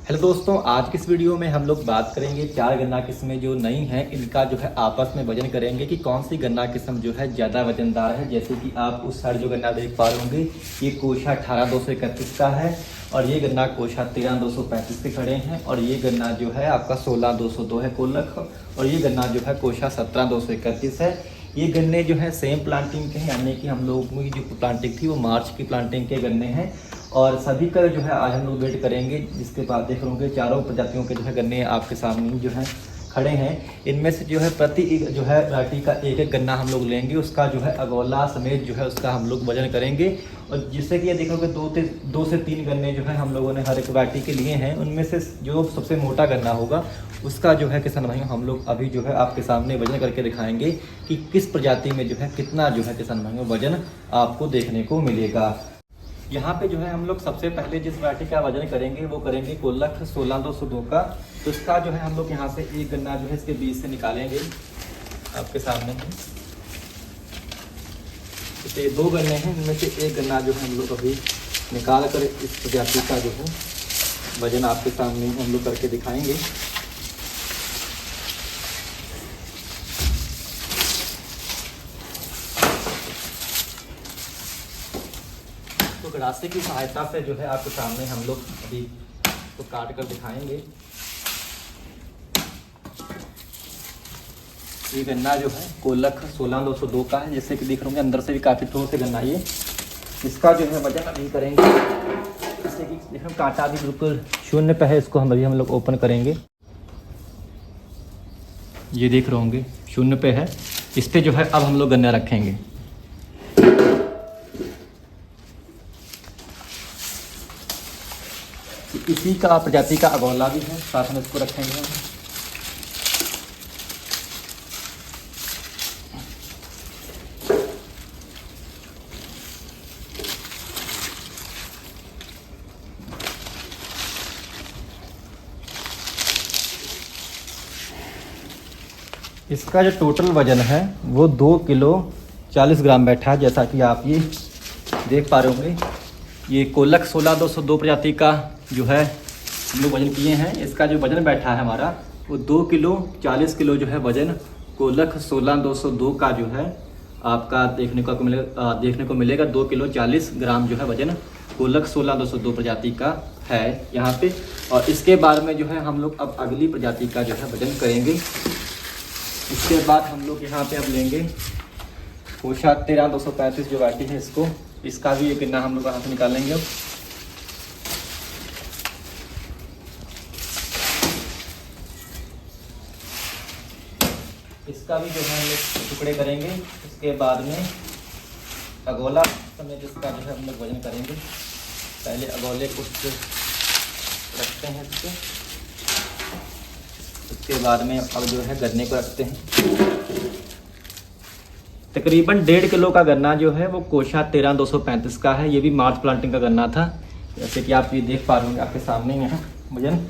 Hello दोस्तों, आज की इस वीडियो में हम लोग बात करेंगे चार गन्ना किस्में जो नई हैं इनका जो है आपस में वजन करेंगे कि कौन सी गन्ना किस्म जो है ज़्यादा वजनदार है। जैसे कि आप उस साइड जो गन्ना देख पा रहे होंगे, ये कोशा 18,231 का है और ये गन्ना कोशा 13,235 के खड़े हैं और ये गन्ना जो है आपका 16,202 है कोल्लख और ये गन्ना जो है कोशा 17,231 है। ये गन्ने जो है सेम प्लांटिंग के हैं, यानी कि हम लोगों की जो प्लांटिंग थी वो मार्च की प्लांटिंग के गन्ने हैं और सभी का जो है आज हम लोग वेट करेंगे। जिसके बाद देख रहे होंगे चारों प्रजातियों के जो है गन्ने आपके सामने जो है खड़े हैं। इनमें से जो है प्रति जो है वैरायटी का एक एक गन्ना हम लोग लेंगे, उसका जो है अगोला समेत जो है उसका हम लोग वजन करेंगे। और जिससे कि ये देखोगे दो से तीन गन्ने जो है हम लोगों ने हर एक वैरायटी के लिए हैं। उनमें से जो सबसे मोटा गन्ना होगा उसका जो है किसान भाइयों हम लोग अभी जो है आपके सामने वजन करके दिखाएंगे कि किस प्रजाति में जो है कितना जो है किसान भाइयों वजन आपको देखने को मिलेगा। यहाँ पे जो है हम लोग सबसे पहले जिस वैरायटी का वजन करेंगे वो करेंगे कोल्लख 16,202 का। तो इसका जो है हम लोग यहाँ से एक गन्ना जो है इसके बीज से निकालेंगे आपके सामने है। तो दो गन्ने हैं, इनमें से एक गन्ना जो है हम लोग अभी निकाल कर इस प्रजाति का जो है वजन आपके सामने हम लोग करके दिखाएंगे। तो गरासे की सहायता से जो है आपके सामने हम लोग अभी तो काट कर दिखाएंगे। ये गन्ना जो है कोल्लख 16,202 का है, जैसे कि देख रहे होंगे अंदर से भी काफ़ी ठोस है गन्ना। ये इसका जो है वजन अभी करेंगे, जैसे कि देखो कांटा भी बिल्कुल शून्य पे है, इसको हम लोग ओपन करेंगे। ये देख रहे होंगे शून्य पे है, इस पर जो है अब हम लोग गन्ना रखेंगे। इसी का प्रजाति का अगोला भी है, साथ में इसको रखेंगे हम। इसका जो टोटल वजन है वो 2 किलो 40 ग्राम बैठा है। जैसा कि आप ये देख पा रहे होंगे, ये कोल्लख 16,202 प्रजाति का जो है हम लोग वजन किए हैं। इसका जो वजन बैठा है हमारा वो 2 किलो 40 किलो जो है वजन कोल्लख 16,202 का जो है आपका देखने को मिलेगा 2 किलो 40 ग्राम जो है वजन कोल्लख 16,202 प्रजाति का है यहाँ पे। और इसके बाद में जो है हम लोग अब अगली प्रजाति का जो है वजन करेंगे। इसके बाद हम लोग यहाँ पे अब लेंगे कोशा 13,235 जो वैरायटी है, इसका भी एक गन्ना हम लोग यहाँ से निकालेंगे। अब इसका भी जो है हम लोग टुकड़े करेंगे। इसके बाद में अगोला समेत इसका जो है हम लोग वजन करेंगे। पहले अगोले को रखते हैं इसको, उसके बाद में अब जो है गन्ने को रखते हैं। तकरीबन 1.5 किलो का गन्ना जो है वो कोशा 13,235 का है। ये भी मार्च प्लांटिंग का गन्ना था, जैसे कि आप ये देख पा रहे होंगे आपके सामने यहाँ वजन।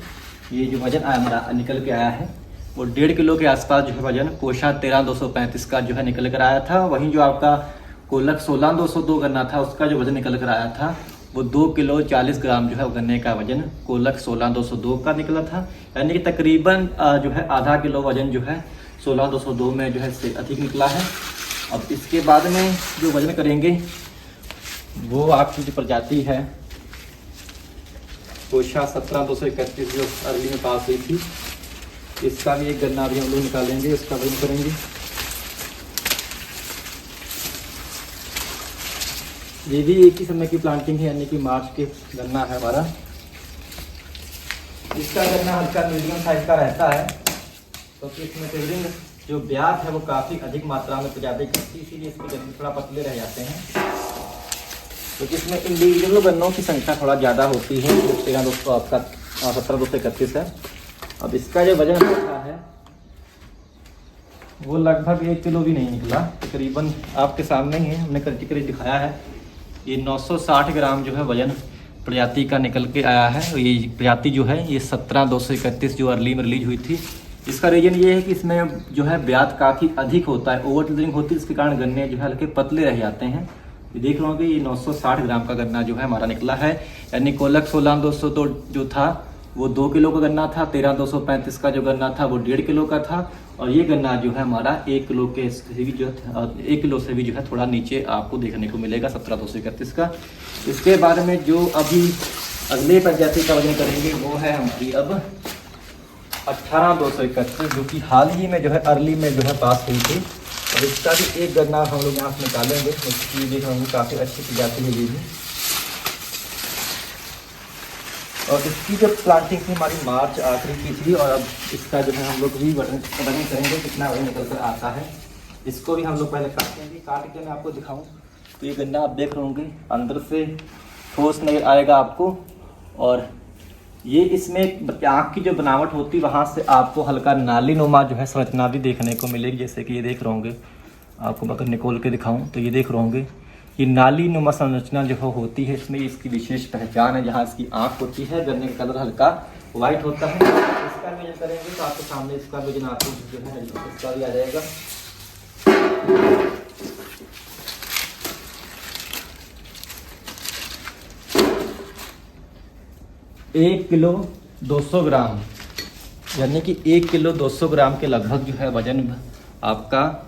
ये जो वजन आया हमारा निकल के आया है वो 1.5 किलो के आसपास जो है वजन कोशा 13,235 का जो है निकल कर आया था। वहीं जो आपका कोल्लख 16,202 गन्ना था उसका जो वजन निकल कर आया था वो 2 किलो 40 ग्राम जो है गन्ने का वजन कोल्लख 16,202 का निकला था। यानी कि तकरीबन जो है आधा किलो वजन जो है 16,202 में जो है इससे अधिक निकला है। अब इसके बाद में जो वजन करेंगे वो आपकी जो प्रजाति है कोशा 17,231 जो अर्ली में पास हुई थी, इसका भी एक गन्ना भी हम लोग निकालेंगे, इसका वजन करेंगे। ये भी एक ही समय की प्लांटिंग है, यानी कि मार्च के गन्ना है हमारा। इसका गन्ना हल्का मीडियम साइज का रहता है, तो इसमें टेबलिंग जो ब्याज है वो काफ़ी अधिक मात्रा में प्रजाति करती है, इसीलिए इसके गन्ने थोड़ा पतले रह जाते हैं। क्योंकि इसमें इंडिविजुअल गन्नों की संख्या थोड़ा ज़्यादा होती है, जो 13,200 आपका 17,231 है। अब इसका जो वजन रखा है वो लगभग 1 किलो भी नहीं निकला, तकरीबन आपके सामने ही है, हमने करीब दिखाया है। ये 960 ग्राम जो है वजन प्रजाति का निकल के आया है। ये प्रजाति जो है ये 17,231 जो अर्ली में रिलीज हुई थी। इसका रीजन ये है कि इसमें जो है ब्याज काफ़ी अधिक होता है, ओवर टिलरिंग होती है, इसके कारण गन्ने जो है हल्के पतले रह जाते हैं। ये देख रहे होंगे ये 960 ग्राम का गन्ना जो है हमारा निकला है, यानी कोल्लख 16,202 जो था वो 2 किलो का गन्ना था। 13,235 का जो गन्ना था वो 1.5 किलो का था। और ये गन्ना जो है हमारा 1 किलो के से भी जो 1 किलो से भी जो है थोड़ा नीचे आपको देखने को मिलेगा 17,231 का। इसके बारे में जो अभी अगले प्रजाति का वजन करेंगे वो है हमारी अब 18,231, जो कि हाल ही में जो है अर्ली में जो है पास हुई थी। और इसका भी एक गन्ना हम लोग यहाँ से निकालेंगे। इसकी देख रहे होंगे काफ़ी अच्छी प्रजाति है ये भी। और इसकी जो प्लांटिंग थी हमारी मार्च आखिरी की थी। और अब इसका जो है हम लोग भी वजन करेंगे कितना वजन निकल कर आता है। इसको भी हम लोग पहले काटेंगे। काट के मैं आपको दिखाऊं तो ये गन्ना आप देख रहे होंगे अंदर से ठोस नजर आएगा आपको। और ये इसमें आँख की जो बनावट होती वहाँ से आपको हल्का नाली नुमा जो है संरचना भी देखने को मिलेगी। जैसे कि ये देख रहे होंगे, आपको अगर निकोल के दिखाऊं तो ये देख रहे होंगे ये नाली नुमा संरचना जो होती है इसमें इसकी विशेष पहचान है। जहाँ इसकी आँख होती है गन्ने का कलर हल्का वाइट होता है। इसका वजन करेंगे तो आपके सामने इसका वजन आपको जो है इसका भी आ जाएगा। 1 किलो 200 ग्राम, यानी कि 1 किलो 200 ग्राम के लगभग जो है वजन आपका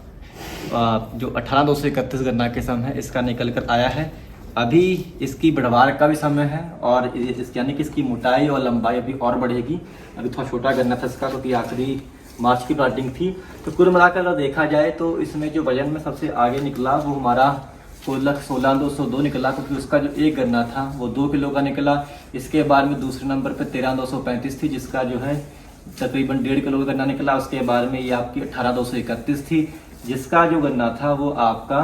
जो 18,231 गन्ना के समय है इसका निकल कर आया है। अभी इसकी बढ़वार का भी समय है और यानी कि इसकी मोटाई और लंबाई अभी और बढ़ेगी। अभी थोड़ा छोटा गन्ना था इसका क्योंकि आखिरी मार्च की प्लांटिंग थी। तो कुल मिलाकर अगर देखा जाए तो इसमें जो वजन में सबसे आगे निकला वो हमारा 16,202 निकला, क्योंकि उसका जो एक गन्ना था वो 2 किलो का निकला। इसके बाद में दूसरे नंबर पे 13,235 थी जिसका जो है तकरीबन 1.5 किलो का गन्ना निकला। उसके बाद में ये आपकी 18,231 थी जिसका जो गन्ना था वो आपका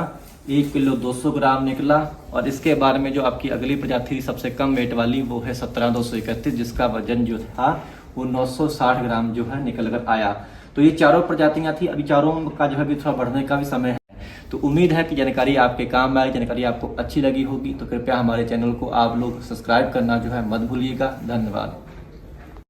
1 किलो 200 ग्राम निकला। और इसके बाद में जो आपकी अगली प्रजाति सबसे कम वेट वाली वो है 17,231 जिसका वजन जो था वो 960 ग्राम जो है निकल कर आया। तो ये चारों प्रजातियां थी। अभी चारों का जो है अभी थोड़ा बढ़ने का भी समय है। तो उम्मीद है कि जानकारी आपके काम आए, जानकारी आपको अच्छी लगी होगी। तो कृपया हमारे चैनल को आप लोग सब्सक्राइब करना जो है मत भूलिएगा। धन्यवाद।